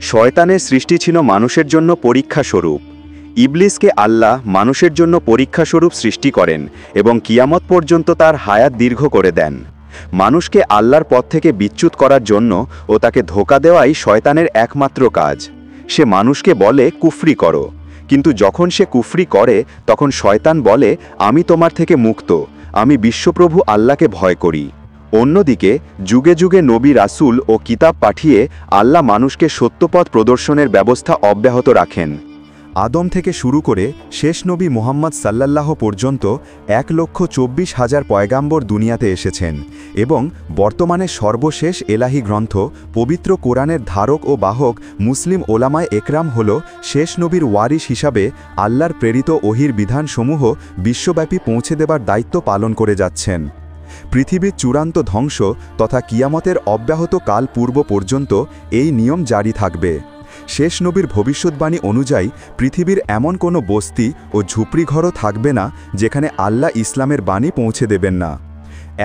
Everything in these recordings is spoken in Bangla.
শয়তানের সৃষ্টি ছিল মানুষের জন্য পরীক্ষা স্বরূপ। ইবলিসকে আল্লাহ মানুষের জন্য পরীক্ষা স্বরূপ সৃষ্টি করেন এবং কিয়ামত পর্যন্ত তার হায়াত দীর্ঘ করে দেন। মানুষকে আল্লাহর পথ থেকে বিচ্যুত করার জন্য ও তাকে ধোঁকা দেওয়াই শয়তানের একমাত্র কাজ। সে মানুষকে বলে কুফরি করো, কিন্তু যখন সে কুফরি করে তখন শয়তান বলে আমি তোমার থেকে মুক্ত, আমি বিশ্বপ্রভু আল্লাহকে ভয় করি। অন্যদিকে যুগে যুগে নবী রাসূল ও কিতাব পাঠিয়ে আল্লাহ মানুষকে সত্যপথ প্রদর্শনের ব্যবস্থা অব্যাহত রাখেন। আদম থেকে শুরু করে শেষ নবী মুহাম্মদ সাল্লাল্লাহ পর্যন্ত 1,24,000 পয়গাম্বর দুনিয়াতে এসেছেন এবং বর্তমানে সর্বশেষ এলাহি গ্রন্থ পবিত্র কোরআনের ধারক ও বাহক মুসলিম ওলামায়ে একরাম হল শেষ নবীর ওয়ারিশ হিসাবে আল্লাহর প্রেরিত ওহির বিধানসমূহ বিশ্বব্যাপী পৌঁছে দেবার দায়িত্ব পালন করে যাচ্ছেন। পৃথিবীর চূড়ান্ত ধ্বংস তথা কিয়ামতের অব্যাহত কাল পূর্ব পর্যন্ত এই নিয়ম জারি থাকবে। শেষ নবীর ভবিষ্যৎবাণী অনুযায়ী পৃথিবীর এমন কোনো বস্তি ও ঝুপড়িঘরও থাকবে না যেখানে আল্লাহ ইসলামের বাণী পৌঁছে দেবেন না।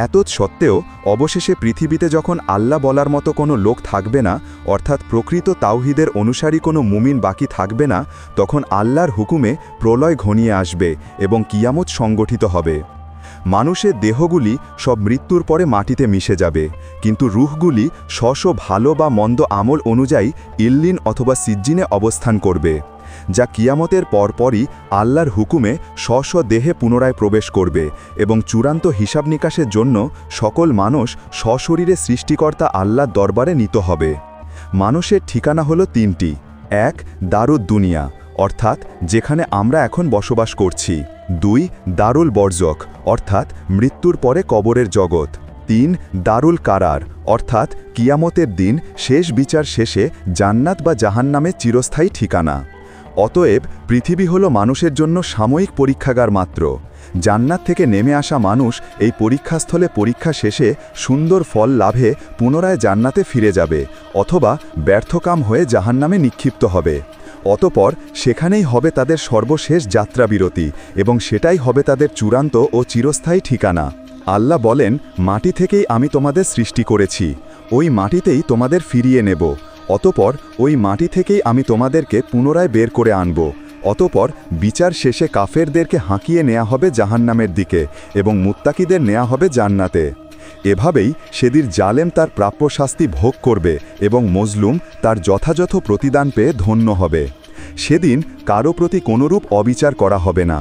এতৎ সত্ত্বেও অবশেষে পৃথিবীতে যখন আল্লাহ বলার মতো কোনো লোক থাকবে না, অর্থাৎ প্রকৃত তাওহীদের অনুসারী কোনো মুমিন বাকি থাকবে না, তখন আল্লাহর হুকুমে প্রলয় ঘনিয়ে আসবে এবং কিয়ামত সংগঠিত হবে। মানুষের দেহগুলি সব মৃত্যুর পরে মাটিতে মিশে যাবে, কিন্তু রূহগুলি স্ব ভালো বা মন্দ আমল অনুযায়ী ইল্লিন অথবা সিজ্জিনে অবস্থান করবে, যা কিয়ামতের পরপরই আল্লাহর হুকুমে স্ব দেহে পুনরায় প্রবেশ করবে এবং চূড়ান্ত হিসাব নিকাশের জন্য সকল মানুষ সশরীরে সৃষ্টিকর্তা আল্লাহর দরবারে নিত হবে। মানুষের ঠিকানা হলো তিনটি: 1. দারুদ দুনিয়া, অর্থাৎ যেখানে আমরা এখন বসবাস করছি। 2. দারুল বরজক, অর্থাৎ মৃত্যুর পরে কবরের জগৎ। 3. দারুল কারার, অর্থাৎ কিয়ামতের দিন শেষ বিচার শেষে জান্নাত বা জাহান্নামে চিরস্থায়ী ঠিকানা। অতএব পৃথিবী হল মানুষের জন্য সাময়িক পরীক্ষাগার মাত্র। জান্নাত থেকে নেমে আসা মানুষ এই পরীক্ষাস্থলে পরীক্ষা শেষে সুন্দর ফল লাভে পুনরায় জান্নাতে ফিরে যাবে অথবা ব্যর্থকাম হয়ে জাহান্নামে নিক্ষিপ্ত হবে। অতপর সেখানেই হবে তাদের সর্বশেষ যাত্রাবিরতি এবং সেটাই হবে তাদের চূড়ান্ত ও চিরস্থায়ী ঠিকানা। আল্লাহ বলেন, মাটি থেকেই আমি তোমাদের সৃষ্টি করেছি, ওই মাটিতেই তোমাদের ফিরিয়ে নেব। অতপর ওই মাটি থেকেই আমি তোমাদেরকে পুনরায় বের করে আনব। অতপর বিচার শেষে কাফেরদেরকে হাঁকিয়ে নেওয়া হবে জাহান্নামের দিকে এবং মুত্তাকিদের নেওয়া হবে জান্নাতে। এভাবেই সেদিন জালেম তার প্রাপ্য শাস্তি ভোগ করবে এবং মজলুম তার যথাযথ প্রতিদান পেয়ে ধন্য হবে। সেদিন কারো প্রতি কোনরূপ অবিচার করা হবে না।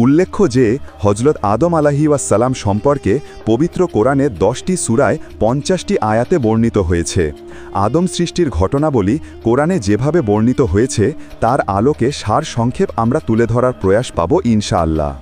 উল্লেখ্য যে হজরত আদম আলাইহিসসালাম সম্পর্কে পবিত্র কোরআনে 10টি সূরায় 50টি আয়াতে বর্ণিত হয়েছে। আদম সৃষ্টির ঘটনাবলী কোরআনে যেভাবে বর্ণিত হয়েছে তার আলোকে সার সংক্ষেপ আমরা তুলে ধরার প্রয়াস পাব ইনশাআল্লাহ।